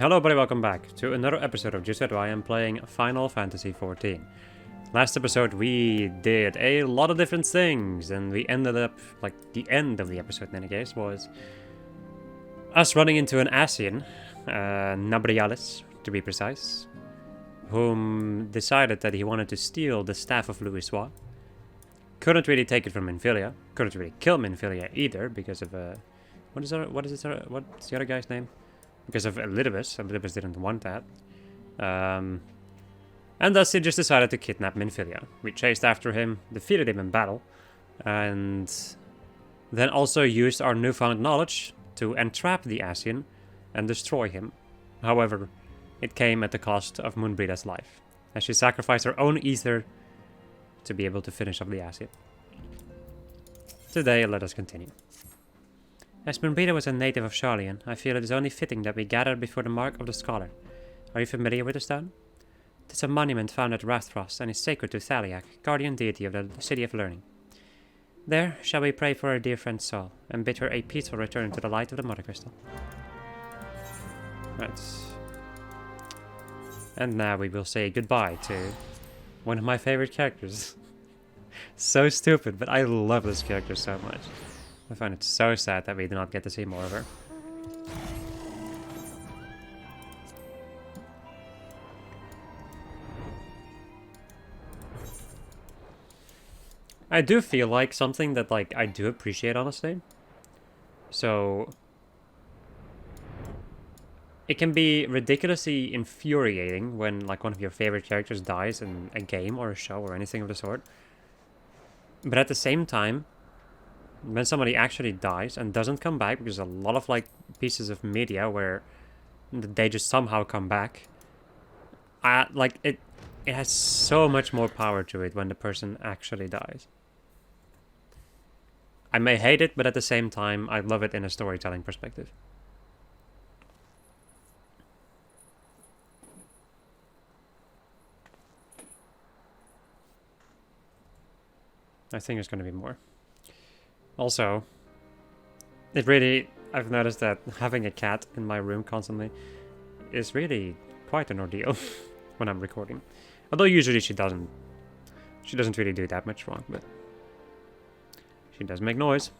Hello everybody, welcome back to another episode of Just Why I am playing Final Fantasy XIV. Last episode we did a lot of different things, and we ended up, like, the end of the episode in any case was us running into an Asian, Nabrialis to be precise, whom decided that he wanted to steal the staff of Louisoix. Couldn't really take it from Minfilia, couldn't really kill Minfilia either because of, what's the other guy's name? Because of Elidibus. Elidibus didn't want that. And thus he just decided to kidnap Minfilia. We chased after him, defeated him in battle, and then also used our newfound knowledge to entrap the Asian and destroy him. However, it came at the cost of Moonbrida's life, as she sacrificed her own ether to be able to finish off the Asian. Today, let us continue. As Moonbrida was a native of Charlian, I feel it is only fitting that we gather before the Mark of the Scholar. Are you familiar with the stone? It is a monument found at Rathfrost and is sacred to Thaliak, guardian deity of the City of Learning. There shall we pray for our dear friend's soul, and bid her a peaceful return to the light of the Mother Crystal. Right. And now we will say goodbye to one of my favorite characters. So stupid, but I love this character so much. I find it so sad that we do not get to see more of her. I do feel like something that, like, I do appreciate, honestly. So it can be ridiculously infuriating when, like, one of your favorite characters dies in a game or a show or anything of the sort. But at the same time, when somebody actually dies and doesn't come back, because a lot of, like, pieces of media where they just somehow come back, like, it has so much more power to it when the person actually dies. I may hate it, but at the same time, I love it in a storytelling perspective. I think there's going to be more. Also, I've noticed that having a cat in my room constantly is really quite an ordeal when I'm recording. Although usually she doesn't really do that much wrong, but she does make noise.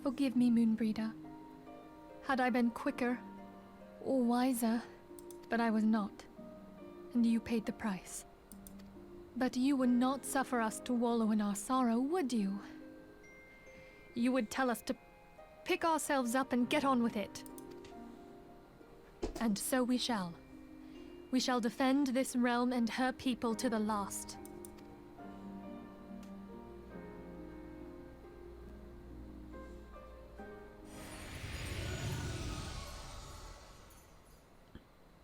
Forgive me, Moonbrida. Had I been quicker or wiser, but I was not, and you paid the price. But you would not suffer us to wallow in our sorrow, would you? You would tell us to pick ourselves up and get on with it. And so we shall. We shall defend this realm and her people to the last.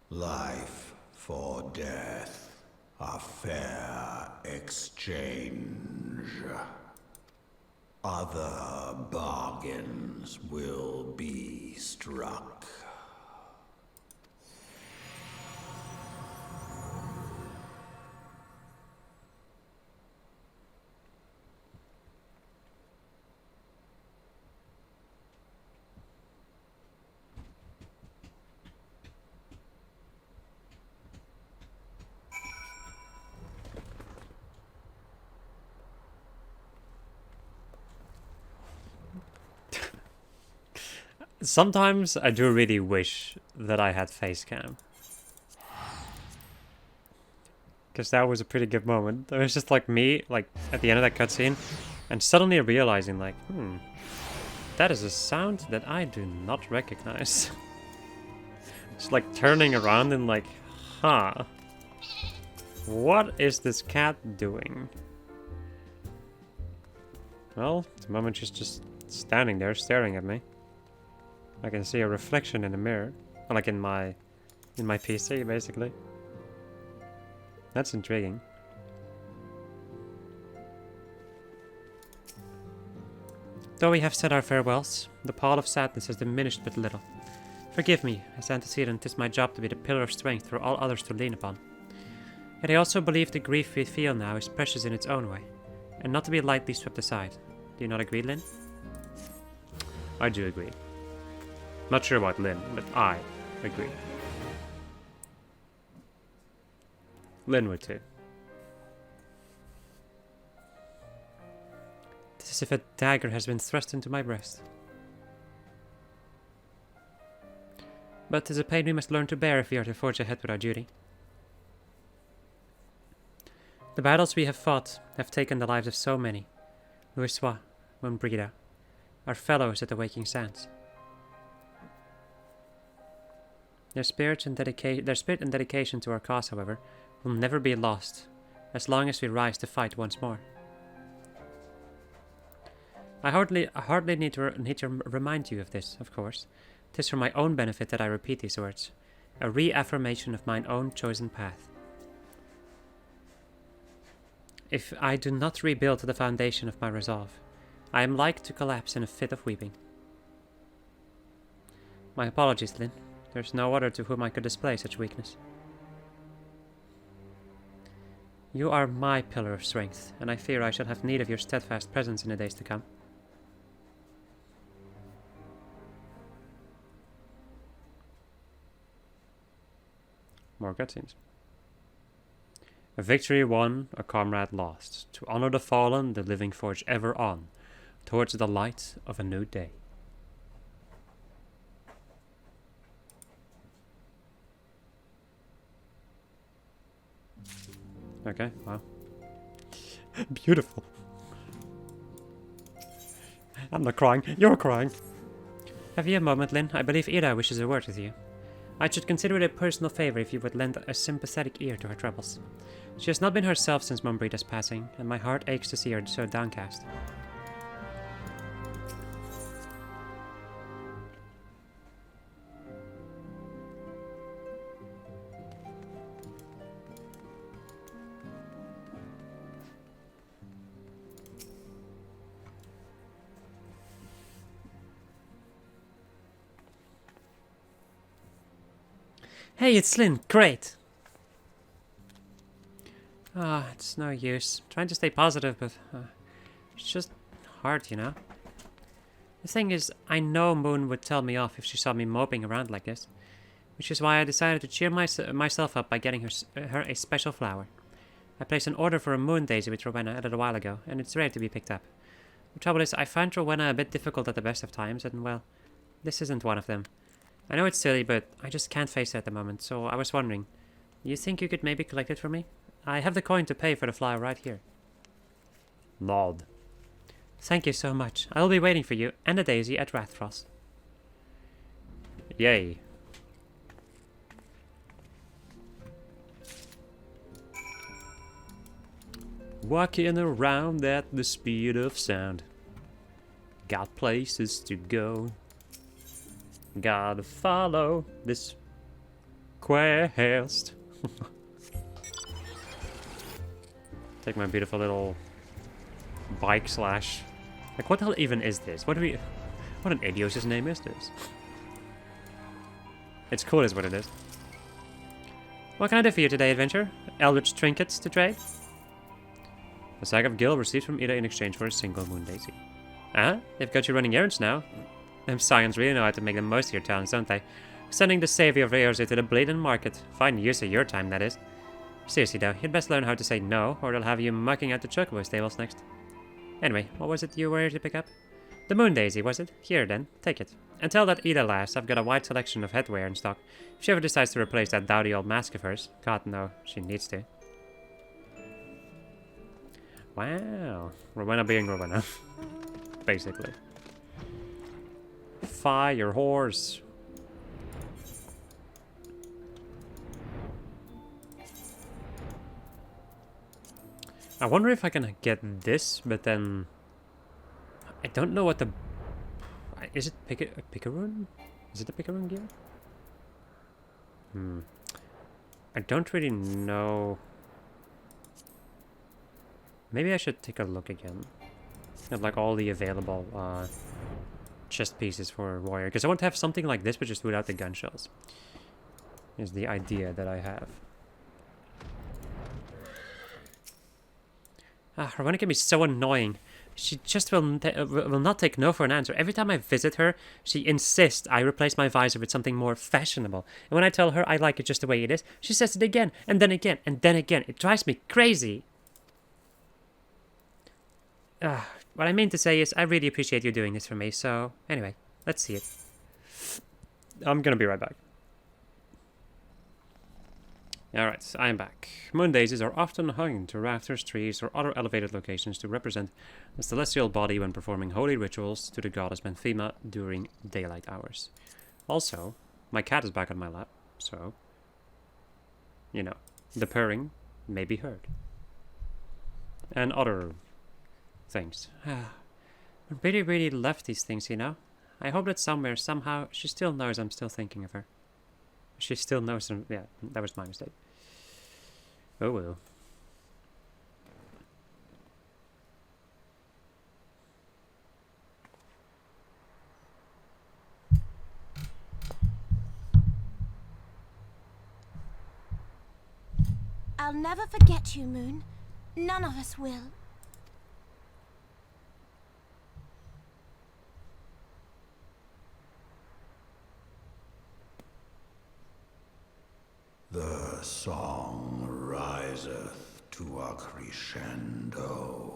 Life for death, a fair exchange. Other bargains will be struck. Sometimes I do really wish that I had face cam. Because that was a pretty good moment. It was just like me, like, at the end of that cutscene, and suddenly realizing, like, that is a sound that I do not recognize. Just like turning around and like, huh. What is this cat doing? Well, at the moment she's just standing there staring at me. I can see a reflection in the mirror, or like in my PC, basically. That's intriguing. Though we have said our farewells, the pall of sadness has diminished but little. Forgive me, as antecedent, 'tis my job to be the pillar of strength for all others to lean upon. Yet I also believe the grief we feel now is precious in its own way, and not to be lightly swept aside. Do you not agree, Lynn? I do agree. Not sure about Lynn, but I agree. Lynn would too. It is as if a dagger has been thrust into my breast. But 'tis a pain we must learn to bear if we are to forge ahead with our duty. The battles we have fought have taken the lives of so many. Louisois, Mumbrida, our fellows at the Waking Sands. Their spirit and dedication to our cause, however, will never be lost, as long as we rise to fight once more. I hardly need to remind you of this, of course. 'Tis for my own benefit that I repeat these words, a reaffirmation of mine own chosen path. If I do not rebuild the foundation of my resolve, I am like to collapse in a fit of weeping. My apologies, Lynn. There's no other to whom I could display such weakness. You are my pillar of strength, and I fear I shall have need of your steadfast presence in the days to come. More cutscenes. A victory won, a comrade lost. To honor the fallen, the living forge ever on, towards the light of a new day. Okay, wow. Beautiful. I'm not crying, you're crying. Have you a moment, Lynn? I believe Ida wishes a word with you. I should consider it a personal favor if you would lend a sympathetic ear to her troubles. She has not been herself since Mumbrida's passing, and my heart aches to see her so downcast. Hey, it's Lynn. Great. It's no use. I'm trying to stay positive, but it's just hard, you know? The thing is, I know Moon would tell me off if she saw me moping around like this, which is why I decided to cheer myself up by getting her a special flower. I placed an order for a moon daisy with Rowena a little while ago, and it's ready to be picked up. The trouble is, I find Rowena a bit difficult at the best of times, and well, this isn't one of them. I know it's silly, but I just can't face it at the moment, so I was wondering, you think you could maybe collect it for me? I have the coin to pay for the flower right here. Nod. Thank you so much. I'll be waiting for you and the daisy at Rathfrost. Yay. Walking around at the speed of sound. Got places to go. Gotta follow this quest. Take my beautiful little bike slash. Like, what the hell even is this? What an idiot's name is this? It's cool, is what it is. What can I do for you today, adventurer? Eldritch trinkets to trade? A sack of gil received from Ida in exchange for a single moon daisy. Ah, they've got you running errands now. Them scions really know how to make the most of your talents, don't they? Sending the savior of Eorzea to the Bladen Market. Fine use of your time, that is. Seriously though, you'd best learn how to say no, or they'll have you mucking out the chocobo stables next. Anyway, what was it you were here to pick up? The moon daisy, was it? Here then, take it. And tell that Ida lass I've got a wide selection of headwear in stock. If she ever decides to replace that dowdy old mask of hers. God, no, she needs to. Wow. Rowena being Rowena. Basically. Fire horse. I wonder if I can get this, but then I don't know what the... Is it Picaroon? Is it the Picaroon gear? I don't really know. Maybe I should take a look again. Of like all the available chest pieces for warrior, because I want to have something like this, but just without the gun shells. Is the idea that I have. Harmonica can be so annoying. She just will not take no for an answer. Every time I visit her, she insists I replace my visor with something more fashionable. And when I tell her I like it just the way it is, she says it again, and then again, and then again. It drives me crazy. What I mean to say is, I really appreciate you doing this for me, so anyway, let's see it. I'm gonna be right back. Alright, I'm back. Moon daisies are often hung to rafters, trees, or other elevated locations to represent the celestial body when performing holy rituals to the goddess Benthema during daylight hours. Also, my cat is back on my lap, so, you know, the purring may be heard. And other things. I really left these things, you know? I hope that somewhere, somehow, she still knows I'm still thinking of her. She still knows, yeah, that was my mistake. Oh well. I'll never forget you, Moon. None of us will. The song riseth to a crescendo.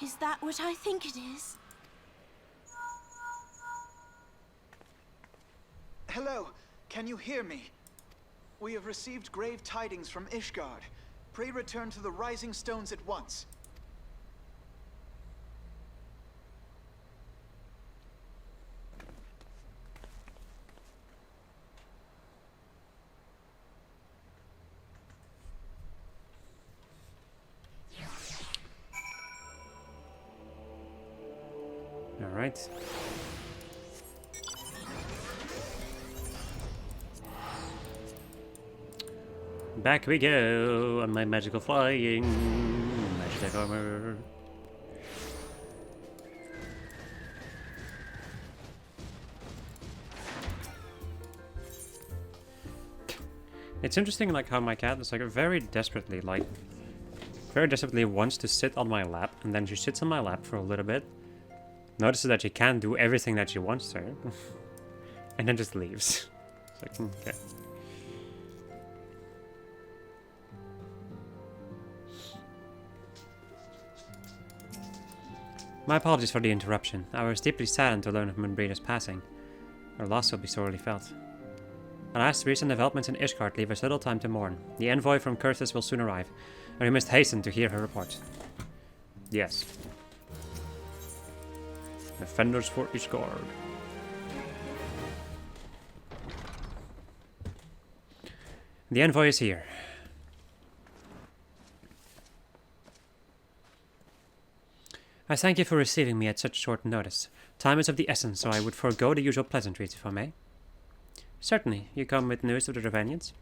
Is that what I think it is? Hello, can you hear me? We have received grave tidings from Ishgard. Pray return to the Rising Stones at once. Alright. Back we go on my magical flying, magic armor. It's interesting, like how my cat is like very desperately wants to sit on my lap, and then she sits on my lap for a little bit, notices that she can't do everything that she wants to, and then just leaves. It's like, okay. My apologies for the interruption. I was deeply saddened to learn of Moonbreeder's passing. Her loss will be sorely felt. Alas, recent developments in Ishgard leave us little time to mourn. The envoy from Kurthus will soon arrive, and we must hasten to hear her report. Yes. Defenders for Ishgard. The envoy is here. I thank you for receiving me at such short notice. Time is of the essence, so I would forego the usual pleasantries, if I may. Certainly. You come with news of the Ravenians?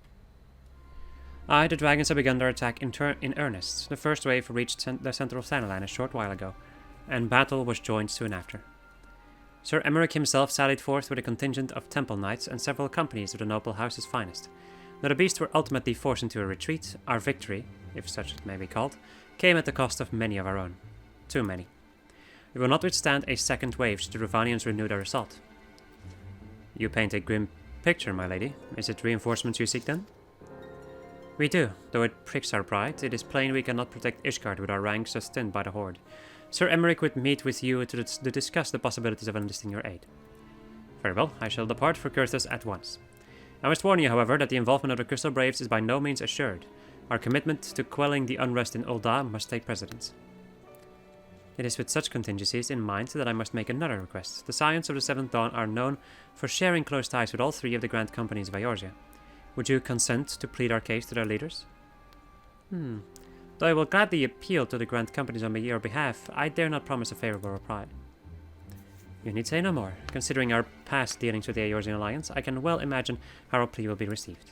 Aye, the dragons have begun their attack in earnest. The first wave reached the center of Thanalan a short while ago, and battle was joined soon after. Sir Emmerich himself sallied forth with a contingent of temple knights and several companies of the noble house's finest. Though the beasts were ultimately forced into a retreat, our victory, if such it may be called, came at the cost of many of our own. Too many. We will not withstand a second wave should the Ravanians renew their assault. You paint a grim picture, my lady. Is it reinforcements you seek then? We do. Though it pricks our pride, it is plain we cannot protect Ishgard with our ranks thus thinned by the Horde. Sir Emmerich would meet with you to discuss the possibilities of enlisting your aid. Very well, I shall depart for Kurthus at once. I must warn you, however, that the involvement of the Crystal Braves is by no means assured. Our commitment to quelling the unrest in Ul'dah must take precedence. It is with such contingencies in mind that I must make another request. The Scions of the Seventh Dawn are known for sharing close ties with all 3 of the Grand Companies of Eorzea. Would you consent to plead our case to their leaders? Though I will gladly appeal to the Grand Companies on your behalf, I dare not promise a favorable reply. You need say no more. Considering our past dealings with the Eorzean Alliance, I can well imagine how our plea will be received.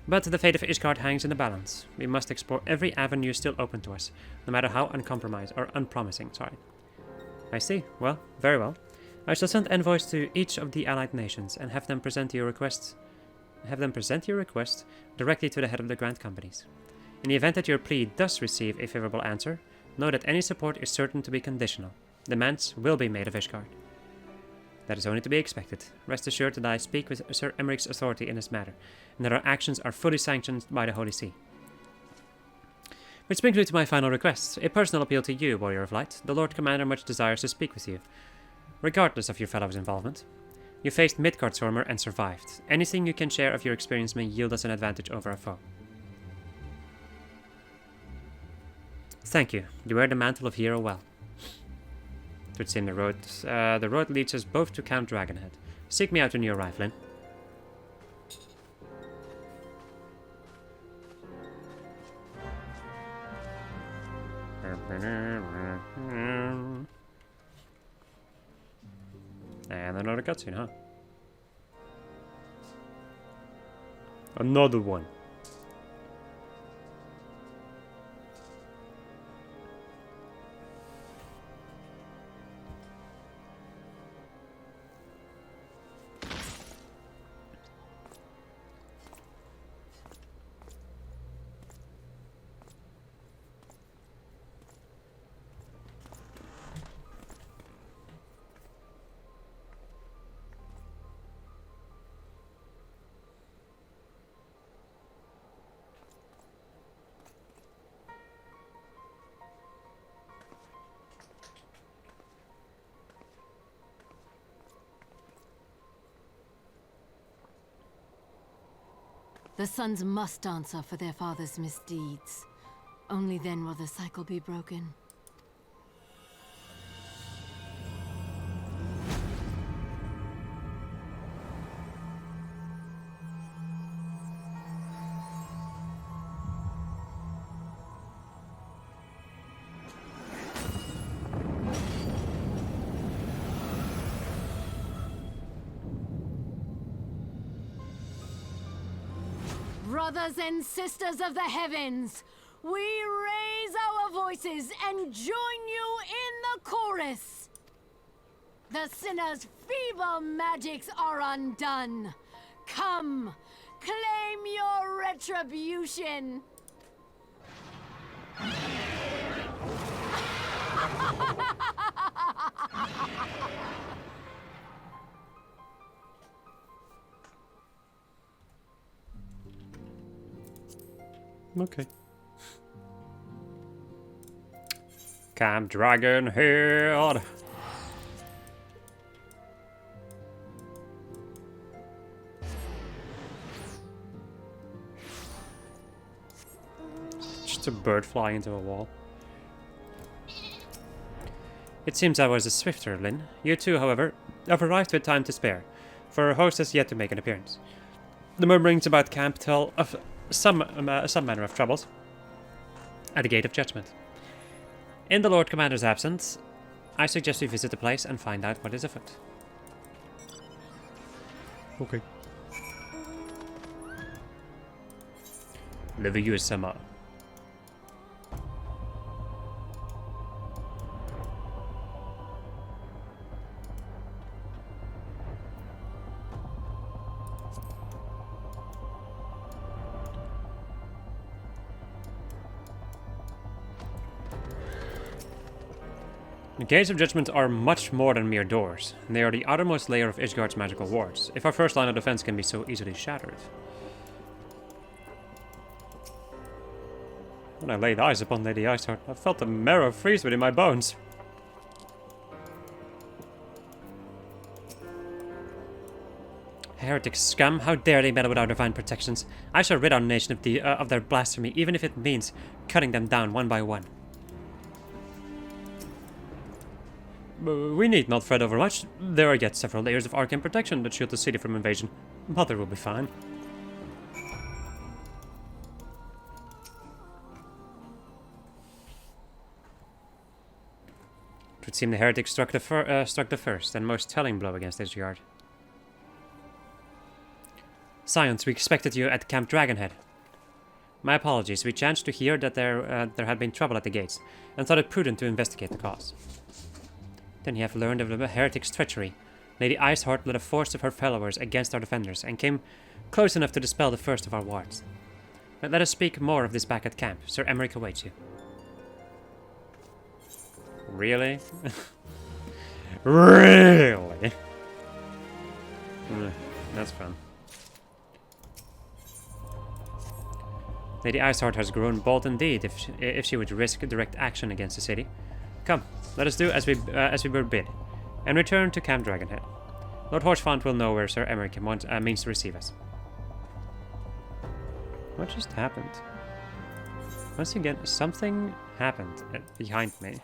But the fate of Ishgard hangs in the balance. We must explore every avenue still open to us, no matter how uncompromised or unpromising. I see. Well, very well. I shall send envoys to each of the allied nations and have them present your request directly to the head of the Grand Companies. In the event that your plea does receive a favorable answer, know that any support is certain to be conditional. Demands will be made of Ishgard. That is only to be expected. Rest assured that I speak with Sir Emmerich's authority in this matter, and that our actions are fully sanctioned by the Holy See. Which brings me to my final request, a personal appeal to you, Warrior of Light. The Lord Commander much desires to speak with you, regardless of your fellow's involvement. You faced Midgard-Stormer and survived. Anything you can share of your experience may yield us an advantage over a foe. Thank you. You wear the mantle of hero well. It would seem the road leads us both to Count Dragonhead. Seek me out when you arrive, Lyn. And another cutscene, huh? Another one. The sons must answer for their father's misdeeds. Only then will the cycle be broken. Brothers and sisters of the heavens, we raise our voices and join you in the chorus. The sinner's feeble magics are undone. Come, claim your retribution. Okay. Camp Dragonhead. Just a bird flying into a wall. It seems I was a swifter, Lyn. You too, however, have arrived with time to spare, for our host has yet to make an appearance. The murmurings about camp tell of some manner of troubles at the Gate of Judgment. In the Lord Commander's absence, I suggest you visit the place and find out what is afoot. Okay. Live summer. The Gates of Judgment are much more than mere doors. They are the outermost layer of Ishgard's magical wards, if our first line of defense can be so easily shattered. When I laid eyes upon Lady Iceheart, I felt the marrow freeze within my bones. Heretic scum, how dare they meddle with our divine protections? I shall rid our nation of their blasphemy, even if it means cutting them down one by one. We need not fret over much. There are yet several layers of arcane protection that shield the city from invasion. Mother will be fine. It would seem the heretic struck the first and most telling blow against Ishgard. Scions, we expected you at Camp Dragonhead. My apologies, we chanced to hear that there had been trouble at the gates, and thought it prudent to investigate the cause. Then you have learned of the heretic's treachery. Lady Iceheart led a force of her followers against our defenders, and came close enough to dispel the first of our wards. But let us speak more of this back at camp. Sir Emeric awaits you. Really? Really? That's fun. Lady Iceheart has grown bold indeed if she would risk direct action against the city. Come, let us do as we were bid, and return to Camp Dragonhead. Lord Horsefont will know where Sir Emeric means to receive us. What just happened? Once again, something happened behind me.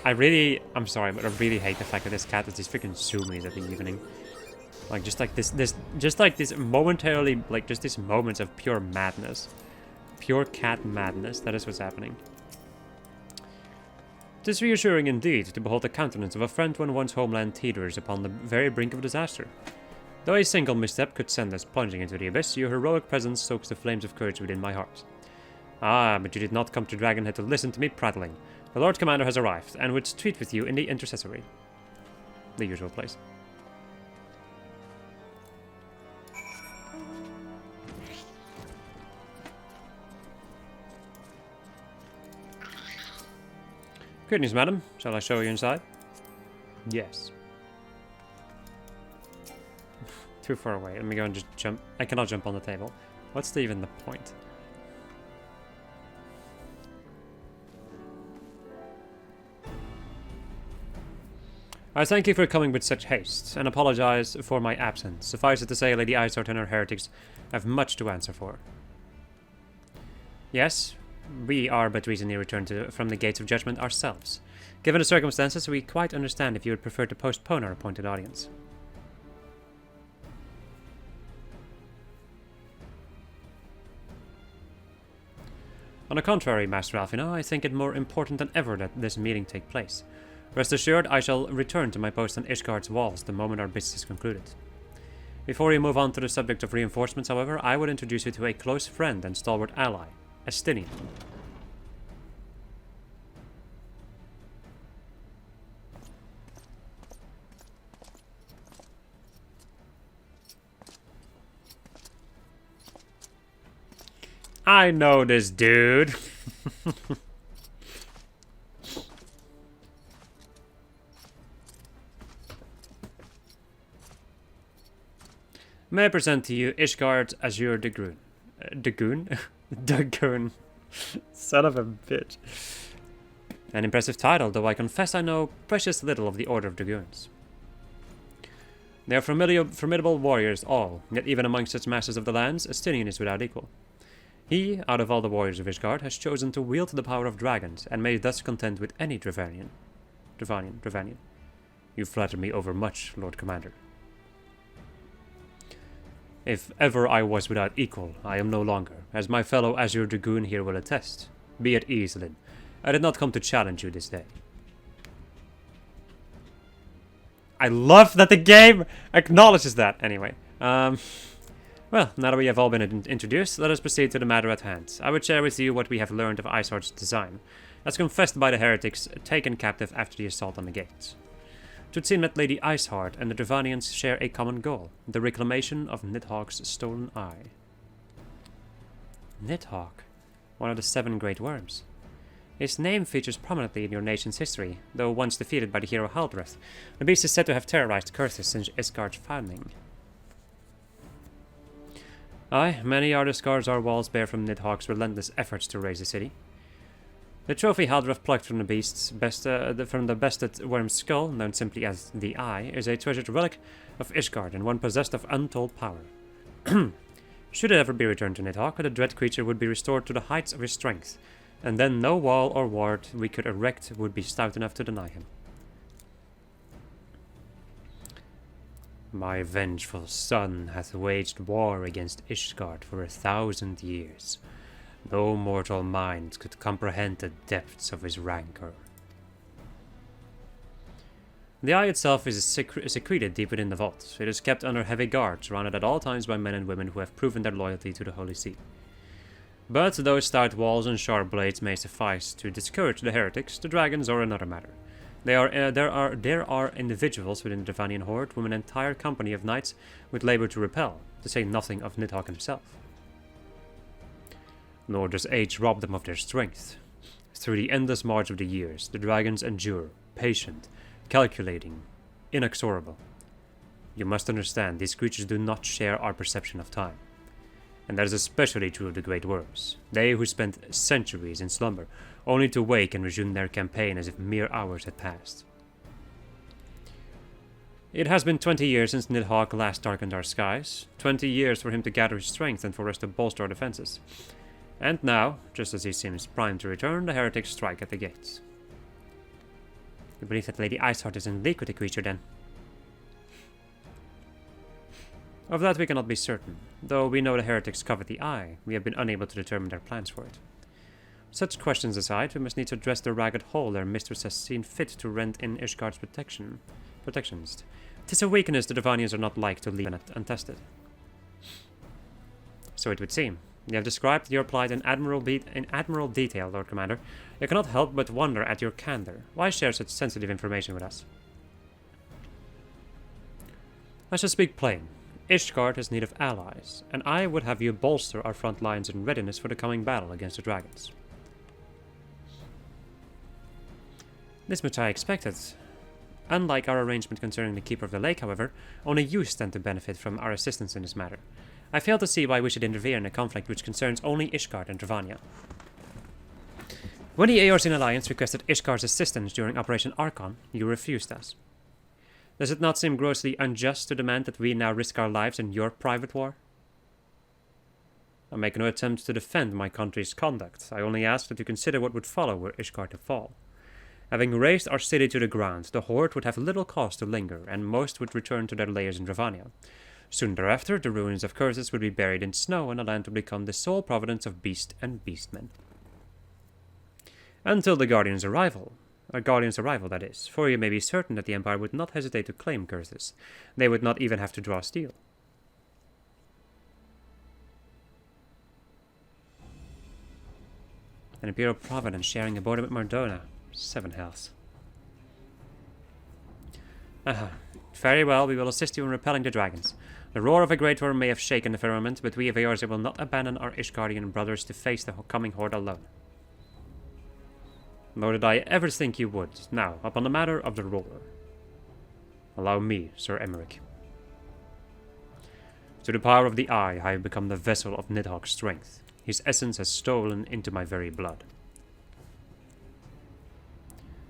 I'm sorry, but I really hate the fact that this cat is these freaking zoomies at the evening. Like, just like this momentarily, like, just these moments of pure madness. Pure cat madness, that is what's happening. It is reassuring indeed to behold the countenance of a friend when one's homeland teeters upon the very brink of disaster. Though a single misstep could send us plunging into the abyss, your heroic presence stokes the flames of courage within my heart. Ah, but you did not come to Dragonhead to listen to me prattling. The Lord Commander has arrived, and would treat with you in the intercessory. The usual place. Good news, madam. Shall I show you inside? Yes. Too far away. Let me go and just jump. I cannot jump on the table. What's even the point? I thank you for coming with such haste, and apologize for my absence. Suffice it to say, Lady Iceheart and her heretics have much to answer for. Yes, we are but recently returned from the gates of judgment ourselves. Given the circumstances, we quite understand if you would prefer to postpone our appointed audience. On the contrary, Master Alfino, I think it more important than ever that this meeting take place. Rest assured, I shall return to my post on Ishgard's walls the moment our business is concluded. Before we move on to the subject of reinforcements, however, I would introduce you to a close friend and stalwart ally, Estinian. I know this dude. May I present to you Ishgard Azure Dagoon. Dagoon? Dagoon. Son of a bitch. An impressive title, though I confess I know precious little of the Order of Dragoons. They are formidable warriors all, yet even among such masters of the lands, Estinian is without equal. He, out of all the warriors of Ishgard, has chosen to wield the power of dragons, and may thus contend with any Dravanian. You flatter me overmuch, Lord Commander. If ever I was without equal, I am no longer, as my fellow Azure Dragoon here will attest. Be at ease, Lyn. I did not come to challenge you this day. I love that the game acknowledges that. Anyway, well, now that we have all been introduced, let us proceed to the matter at hand. I would share with you what we have learned of Iceheart's design, as confessed by the heretics taken captive after the assault on the gates. It would seem that Lady Iceheart and the Dravanians share a common goal, the reclamation of Nidhogg's stolen eye. Nidhogg, one of the 7 great worms. His name features prominently in your nation's history, though once defeated by the hero Haldreth, the beast is said to have terrorized Curthis since Ishgard's founding. Aye, many are the scars our walls bear from Nidhogg's relentless efforts to raise the city. The trophy Haldreth plucked from the beast's from the bested worm's skull, known simply as the Eye, is a treasured relic of Ishgard and one possessed of untold power. Should it ever be returned to Nidhogg, the dread creature would be restored to the heights of his strength, and then no wall or ward we could erect would be stout enough to deny him. My vengeful son hath waged war against Ishgard for 1,000 years. No mortal mind could comprehend the depths of his rancor. The eye itself is secreted deep within the vault. It is kept under heavy guard, surrounded at all times by men and women who have proven their loyalty to the Holy See. But though stout walls and sharp blades may suffice to discourage the heretics, the dragons are another matter. There are individuals within the Devanian horde whom an entire company of knights would labor to repel, to say nothing of Nidhogg himself. Nor does age rob them of their strength. Through the endless march of the years, the dragons endure, patient, calculating, inexorable. You must understand, these creatures do not share our perception of time. And that is especially true of the great worms, they who spent centuries in slumber, only to wake and resume their campaign as if mere hours had passed. It has been 20 years since Nidhogg last darkened our skies, 20 years for him to gather his strength and for us to bolster our defenses. And now, just as he seems primed to return, the heretics strike at the gates. You believe that Lady Iceheart is in league with the creature, then? Of that we cannot be certain. Though we know the heretics covet the eye, we have been unable to determine their plans for it. Such questions aside, we must needs address the ragged hole their mistress has seen fit to rent in Ishgard's protections. 'Tis a weakness the Devanians are not like to leave untested. So it would seem. You have described your plight in admirable detail, Lord Commander. I cannot help but wonder at your candor. Why share such sensitive information with us? I shall speak plain. Ishgard has need of allies, and I would have you bolster our front lines in readiness for the coming battle against the dragons. This much I expected. Unlike our arrangement concerning the Keeper of the Lake, however, only you stand to benefit from our assistance in this matter. I fail to see why we should interfere in a conflict which concerns only Ishgard and Dravania. When the Eorzean Alliance requested Ishgard's assistance during Operation Archon, you refused us. Does it not seem grossly unjust to demand that we now risk our lives in your private war? I make no attempt to defend my country's conduct. I only ask that you consider what would follow were Ishgard to fall. Having razed our city to the ground, the horde would have little cause to linger, and most would return to their lairs in Dravania. Soon thereafter, the ruins of Curtis would be buried in snow, and the land would become the sole providence of beast and beastmen. Until the Guardian's arrival, that is, for you may be certain that the Empire would not hesitate to claim Curtis. They would not even have to draw steel. An Imperial Providence sharing a border with Mardona. 7 health. Very well, we will assist you in repelling the dragons. The roar of a great worm may have shaken the firmament, but we of Eorzea will not abandon our Ishgardian brothers to face the coming horde alone. Nor did I ever think you would. Now, upon the matter of the roar. Allow me, Sir Emmerich. To the power of the Eye, I have become the vessel of Nidhogg's strength. His essence has stolen into my very blood.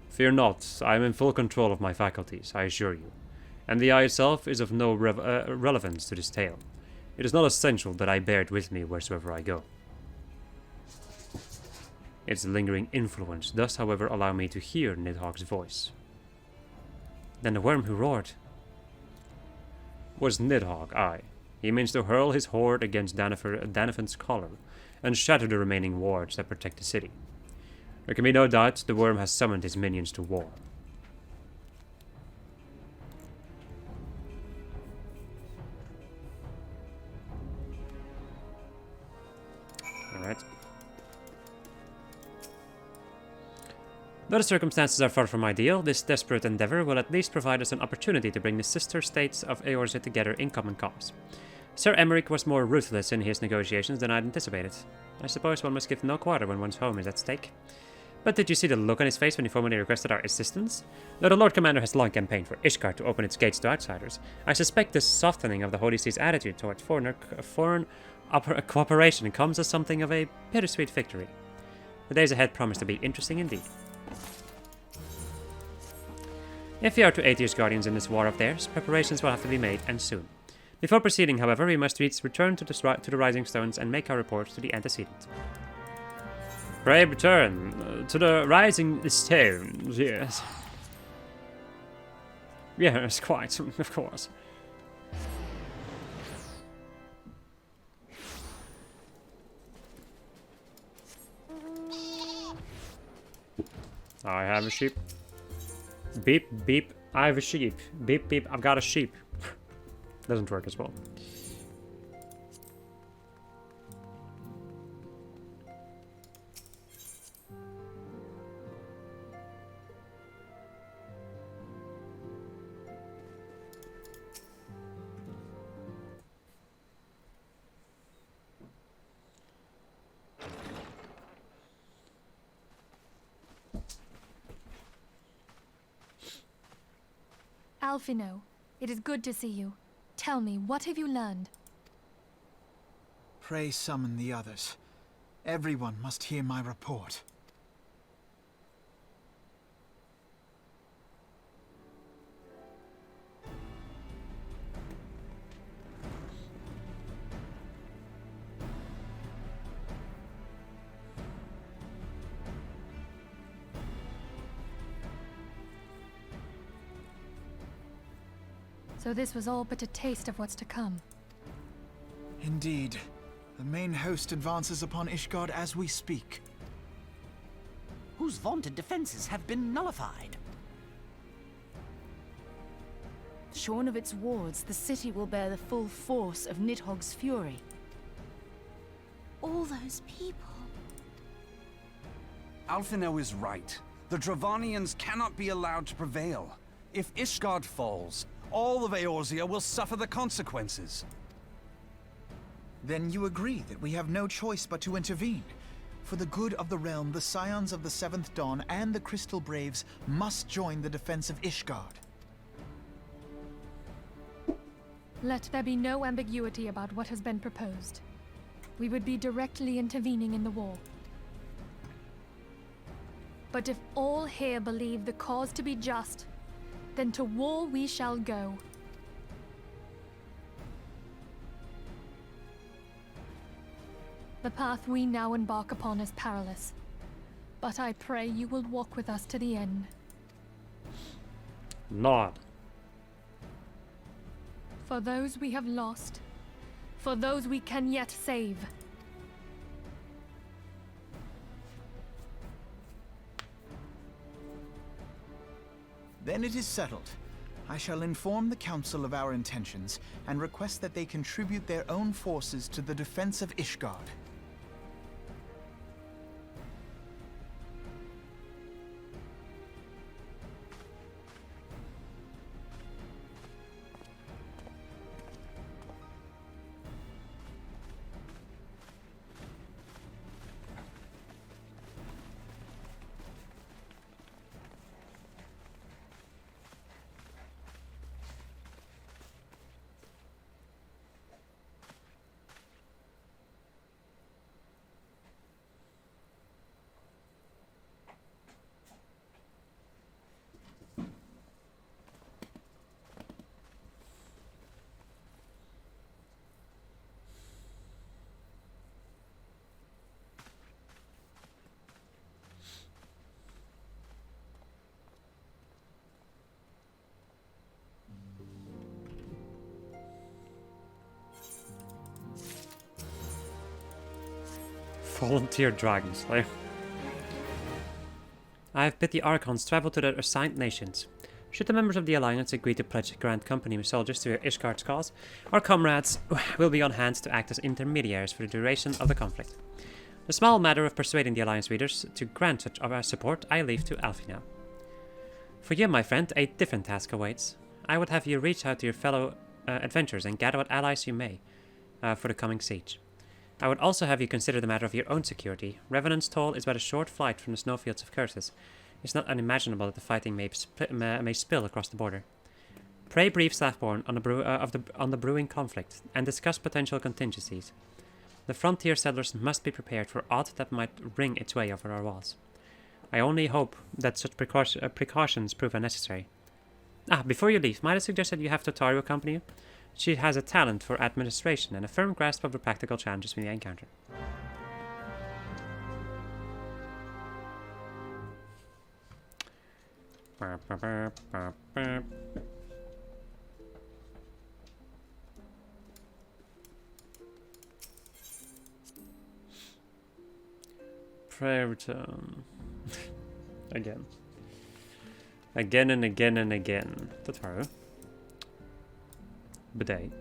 Fear not, I am in full control of my faculties, I assure you. And the eye itself is of no relevance to this tale. It is not essential that I bear it with me wheresoever I go. Its lingering influence does, however, allow me to hear Nidhogg's voice. Then the worm who roared was Nidhogg, aye. He means to hurl his horde against Danafan's collar, and shatter the remaining wards that protect the city. There can be no doubt the worm has summoned his minions to war. Alright. Though the circumstances are far from ideal, this desperate endeavor will at least provide us an opportunity to bring the sister states of Eorzea together in common cause. Sir Emmerich was more ruthless in his negotiations than I had anticipated. I suppose one must give no quarter when one's home is at stake. But did you see the look on his face when he formally requested our assistance? Though the Lord Commander has long campaigned for Ishgard to open its gates to outsiders, I suspect this softening of the Holy See's attitude towards foreign cooperation comes as something of a bittersweet victory. The days ahead promise to be interesting indeed. If we are to aid these Guardians in this war of theirs, preparations will have to be made, and soon. Before proceeding, however, we must return to the Rising Stones and make our reports to the antecedent. Pray return to the Rising Stones, yes. Yes, quite, of course. I have a sheep. Beep, beep, I have a sheep. Beep, beep, I've got a sheep. Doesn't work as well. Alphino, it is good to see you. Tell me, what have you learned? Pray summon the others. Everyone must hear my report. So this was all but a taste of what's to come. Indeed. The main host advances upon Ishgard as we speak. Whose vaunted defenses have been nullified. Shorn of its wards, the city will bear the full force of Nidhogg's fury. All those people. Alphino is right. The Dravanians cannot be allowed to prevail. If Ishgard falls, all of Eorzea will suffer the consequences. Then you agree that we have no choice but to intervene. For the good of the realm, the Scions of the Seventh Dawn and the Crystal Braves must join the defense of Ishgard. Let there be no ambiguity about what has been proposed. We would be directly intervening in the war. But if all here believe the cause to be just, then to war we shall go. The path we now embark upon is perilous, but I pray you will walk with us to the end. Nod. For those we have lost, for those we can yet save. Then it is settled. I shall inform the Council of our intentions and request that they contribute their own forces to the defense of Ishgard. Volunteer Dragon Slayer. I have bid the Archons travel to their assigned nations. Should the members of the Alliance agree to pledge Grand Company soldiers to Ishgard's cause, our comrades will be on hand to act as intermediaries for the duration of the conflict. The small matter of persuading the Alliance leaders to grant such support I leave to Alphino. For you, my friend, a different task awaits. I would have you reach out to your fellow adventurers and gather what allies you may for the coming siege. I would also have you consider the matter of your own security. Revenant's Toll is but a short flight from the snowfields of Curses. It's not unimaginable that the fighting may spill across the border. Pray brief Slathborn on the brewing conflict and discuss potential contingencies. The frontier settlers must be prepared for aught that might ring its way over our walls. I only hope that such precautions prove unnecessary. Before you leave, might I suggest that you have Totaru accompany you? She has a talent for administration and a firm grasp of the practical challenges we may encounter. Prayer return. Again. Again and again and again. Tataru. Bidet.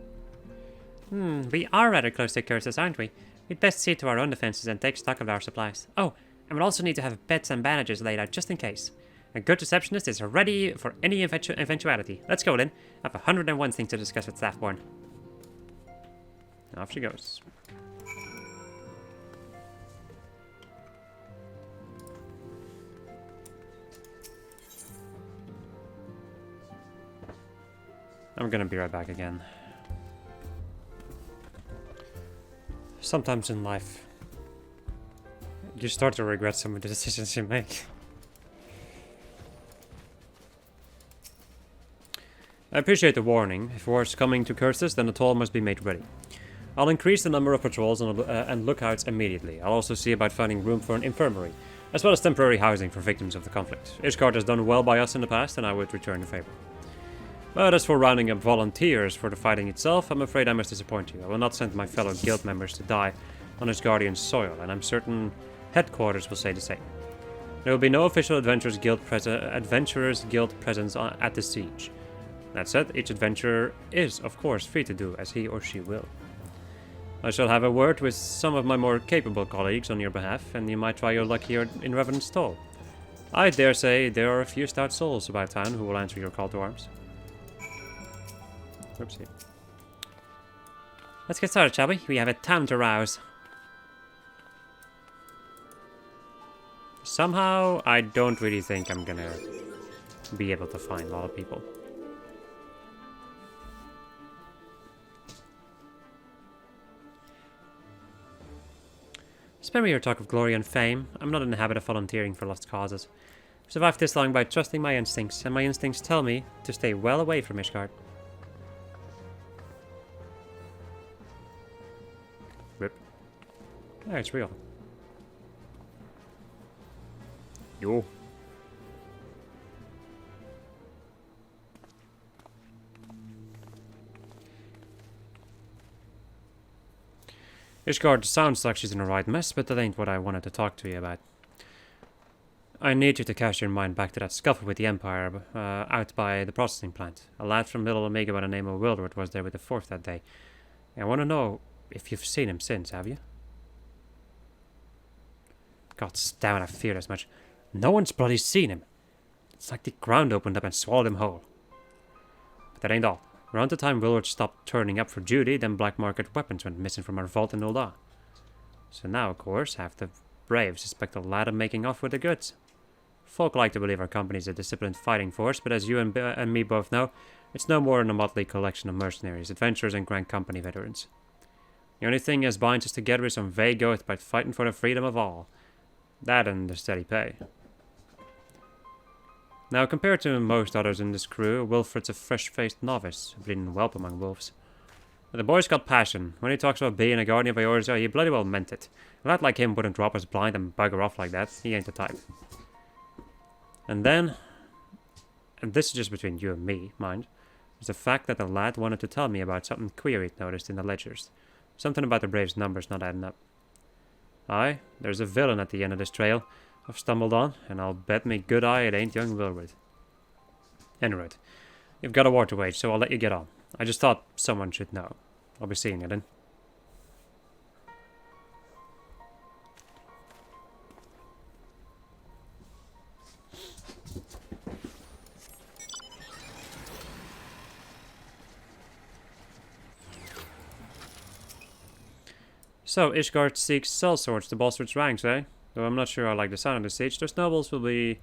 We are rather close to curses, aren't we? We'd best see to our own defenses and take stock of our supplies. Oh, and we'll also need to have beds and bandages laid out just in case. A good receptionist is ready for any eventuality. Let's go, then. I have 101 things to discuss with Staffborn. Off she goes. I'm gonna be right back again. Sometimes in life, you start to regret some of the decisions you make. I appreciate the warning. If war's coming to Cursus, then the toll must be made ready. I'll increase the number of patrols and lookouts immediately. I'll also see about finding room for an infirmary, as well as temporary housing for victims of the conflict. Ishgard has done well by us in the past, and I would return the favor. But as for rounding up volunteers for the fighting itself, I'm afraid I must disappoint you. I will not send my fellow guild members to die on Asgardian soil, and I'm certain headquarters will say the same. There will be no official Adventurers Guild presence at the siege. That said, each adventurer is, of course, free to do as he or she will. I shall have a word with some of my more capable colleagues on your behalf, and you might try your luck here in Revenant's Toll. I dare say there are a few stout souls about town who will answer your call to arms. Oopsie. Let's get started, shall we? We have a town to rouse. Somehow, I don't really think I'm gonna be able to find a lot of people. Spare me your talk of glory and fame. I'm not in the habit of volunteering for lost causes. I've survived this long by trusting my instincts, and my instincts tell me to stay well away from Ishgard. Rip. Oh, it's real. Yo. Ishgard sounds like she's in a right mess, but that ain't what I wanted to talk to you about. I need you to cast your mind back to that scuffle with the Empire out by the processing plant. A lad from Little Omega by the name of Wildred was there with the Fourth that day. I want to know if you've seen him since, have you? God damn it, I feared as much. No one's bloody seen him. It's like the ground opened up and swallowed him whole. But that ain't all. Around the time Willard stopped turning up for duty, then black market weapons went missing from our vault in Ul'dah. So now, of course, half the brave suspect the lad of making off with the goods. Folk like to believe our company's a disciplined fighting force, but as you and me both know, it's no more than a motley collection of mercenaries, adventurers, and Grand Company veterans. The only thing that binds us together is some vague oath about fighting for the freedom of all. That and the steady pay. Now, compared to most others in this crew, Wilfred's a fresh-faced novice, bleeding whelp among wolves. But the boy's got passion. When he talks about being a guardian of Eorzea, he bloody well meant it. A lad like him wouldn't drop us blind and bugger off like that. He ain't the type. And then, and this is just between you and me, mind, was the fact that the lad wanted to tell me about something queer he'd noticed in the ledgers. Something about the Braves' numbers not adding up. Aye, there's a villain at the end of this trail I've stumbled on, and I'll bet me good eye it ain't young Wilred. Anyway, you've got a war to wage, so I'll let you get on. I just thought someone should know. I'll be seeing you then. So, Ishgard seeks sellswords to bolster its ranks, eh? Though I'm not sure I like the sound of the siege, those nobles will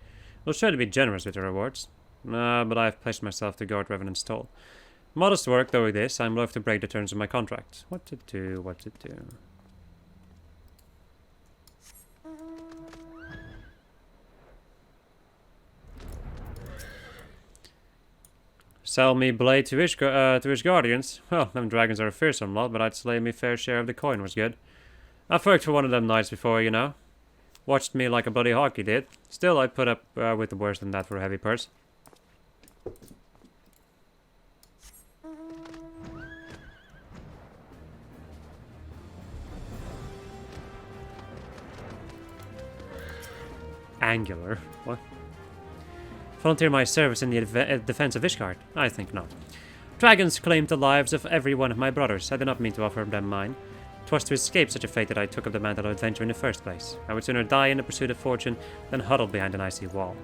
surely be generous with their rewards. But I've pledged myself to guard Revenant's Toll. Modest work though it is, I'm loath to break the terms of my contract. What to do, what to do. Sell me blade to his guardians. Well, them dragons are a fearsome lot, but I'd slay me fair share of the coin was good. I've worked for one of them knights before, you know. Watched me like a bloody hawk he did. Still, I'd put up with the worse than that for a heavy purse. Angular? What? Volunteer my service in the defense of Ishgard? I think not. Dragons claimed the lives of every one of my brothers. I did not mean to offer them mine. 'Twas to escape such a fate that I took up the mantle of adventure in the first place. I would sooner die in the pursuit of fortune than huddle behind an icy wall.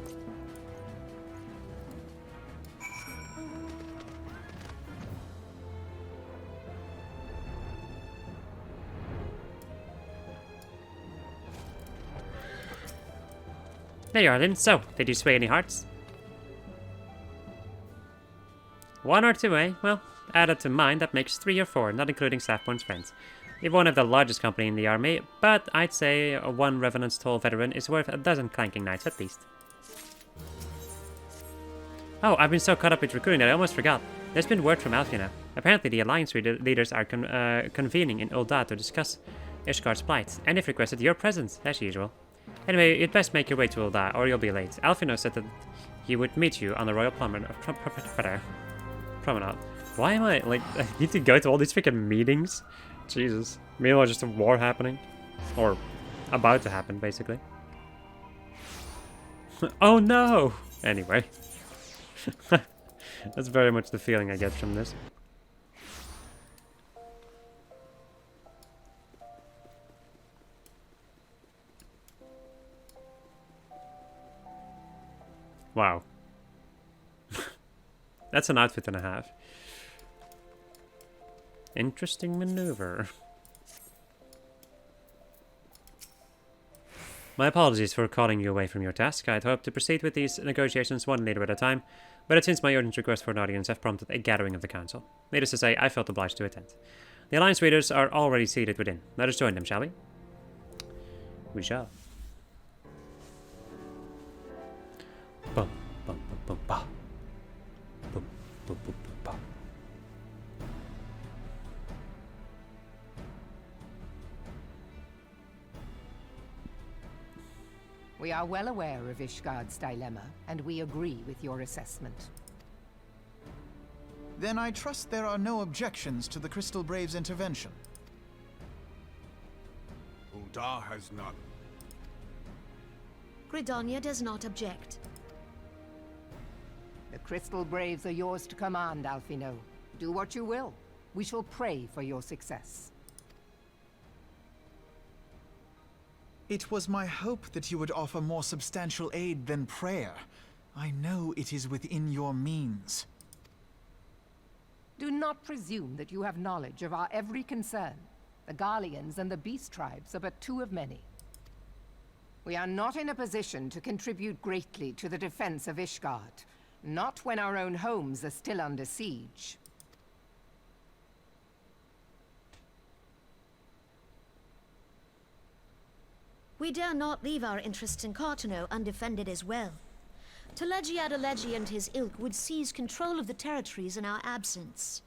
There you are, then. So, did you sway any hearts? 1 or 2, eh? Well, added to mine, that makes 3 or 4, not including Saffborn's friends. We've one of the largest company in the army, but I'd say one Revenant's tall veteran is worth a dozen clanking knights at least. Oh, I've been so caught up with recruiting that I almost forgot. There's been word from Alfina. Apparently the Alliance leaders are convening in Ul'dah to discuss Ishgard's plight, and they've requested your presence, as usual. Anyway, you'd best make your way to Ul'dah, or you'll be late. Alfina said that he would meet you on the Royal Promenade. Why am I, like, I need to go to all these freaking meetings? Jesus. Meanwhile, just a war happening. Or about to happen, basically. Oh no! Anyway. That's very much the feeling I get from this. Wow. That's an outfit and a half. Interesting maneuver. My apologies for calling you away from your task. I'd hoped to proceed with these negotiations one leader at a time, but it seems my urgent request for an audience have prompted a gathering of the council. Needless to say, I felt obliged to attend. The Alliance leaders are already seated within. Let us join them, shall we? We shall. Bum, bum, bum, bum, ba. Bum, bum, bum, bum, ba. We are well aware of Ishgard's dilemma, and we agree with your assessment. Then I trust there are no objections to the Crystal Brave's intervention. Ul'dah has none. Gridania does not object. The Crystal Braves are yours to command, Alfino. Do what you will. We shall pray for your success. It was my hope that you would offer more substantial aid than prayer. I know it is within your means. Do not presume that you have knowledge of our every concern. The Garleans and the Beast Tribes are but 2 of many. We are not in a position to contribute greatly to the defense of Ishgard. Not when our own homes are still under siege. We dare not leave our interests in Cartano undefended as well. Telegi Adalegi and his ilk would seize control of the territories in our absence.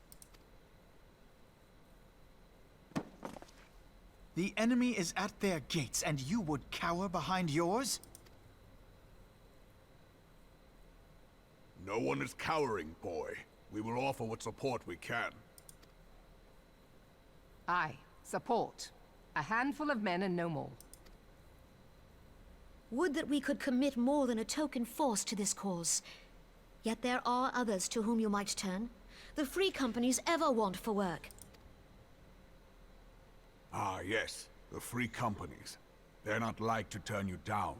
The enemy is at their gates, and you would cower behind yours? No one is cowering, boy. We will offer what support we can. Aye, support. A handful of men and no more. Would that we could commit more than a token force to this cause. Yet there are others to whom you might turn. The free companies ever want for work. Ah, yes. The free companies. They're not like to turn you down.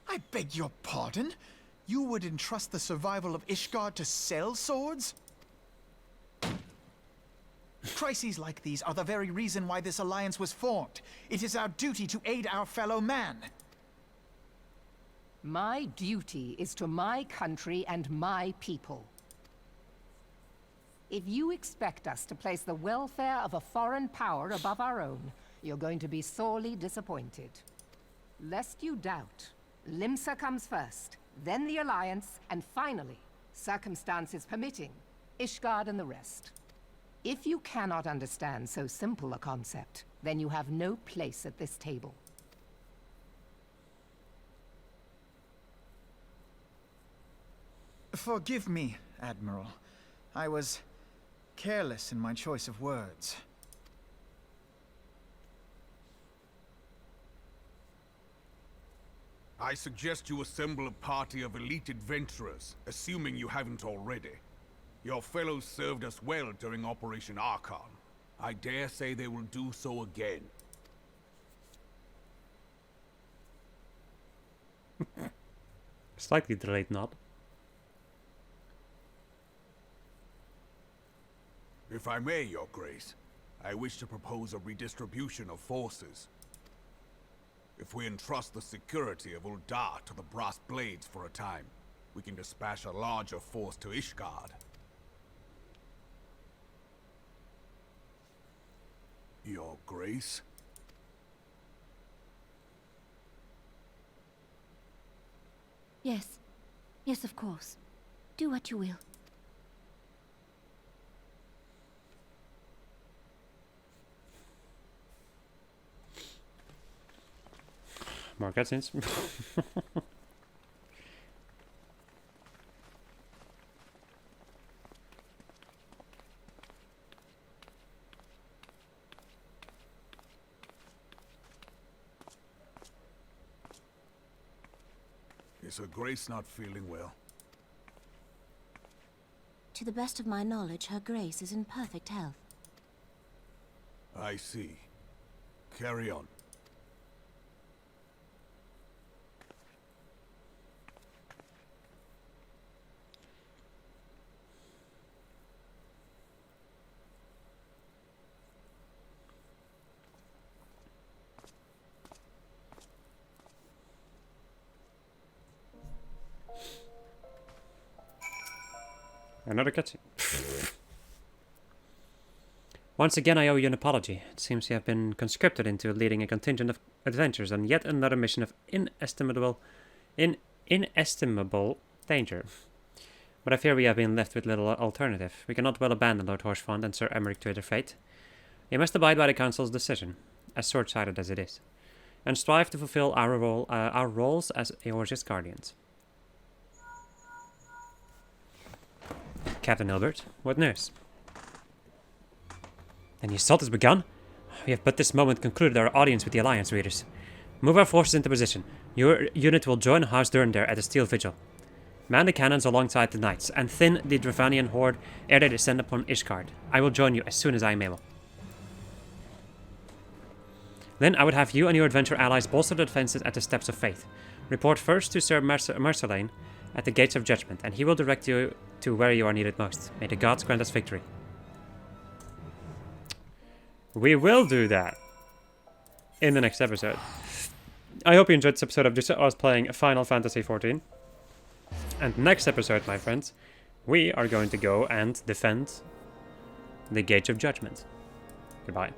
I beg your pardon? You would entrust the survival of Ishgard to sell swords? Crises like these are the very reason why this alliance was formed. It is our duty to aid our fellow man. My duty is to my country and my people. If you expect us to place the welfare of a foreign power above our own, you're going to be sorely disappointed. Lest you doubt, Limsa comes first, then the Alliance, and finally, circumstances permitting, Ishgard and the rest. If you cannot understand so simple a concept, then you have no place at this table. Forgive me, Admiral. I was careless in my choice of words. I suggest you assemble a party of elite adventurers, assuming you haven't already. Your fellows served us well during Operation Archon. I dare say they will do so again. Slightly delayed nod. If I may, Your Grace, I wish to propose a redistribution of forces. If we entrust the security of Uldar to the Brass Blades for a time, we can dispatch a larger force to Ishgard. Your Grace? Yes. Yes, of course. Do what you will. More cutscenes. Is Her Grace not feeling well? To the best of my knowledge, Her Grace is in perfect health. I see. Carry on. Another cutscene. Once again, I owe you an apology. It seems you have been conscripted into leading a contingent of adventurers on yet another mission of inestimable danger. But I fear we have been left with little alternative. We cannot well abandon Lord Horsfond and Sir Emmerich to their fate. We must abide by the Council's decision, as short-sighted as it is, and strive to fulfill our roles as Eorzea's guardians. Captain Hilbert, what news? Then the assault has begun? We have but this moment concluded our audience with the Alliance readers. Move our forces into position. Your unit will join House Durndare at the Steel Vigil. Man the cannons alongside the knights, and thin the Dravanian horde ere they descend upon Ishgard. I will join you as soon as I am able. Then I would have you and your adventure allies bolster the defenses at the Steps of Faith. Report first to Sir Marceline at the Gates of Judgment, and he will direct you to where you are needed most. May the gods grant us victory. We will do that in the next episode. I hope you enjoyed this episode of just us playing Final Fantasy XIV. And next episode, my friends, we are going to go and defend the Gates of Judgment. Goodbye.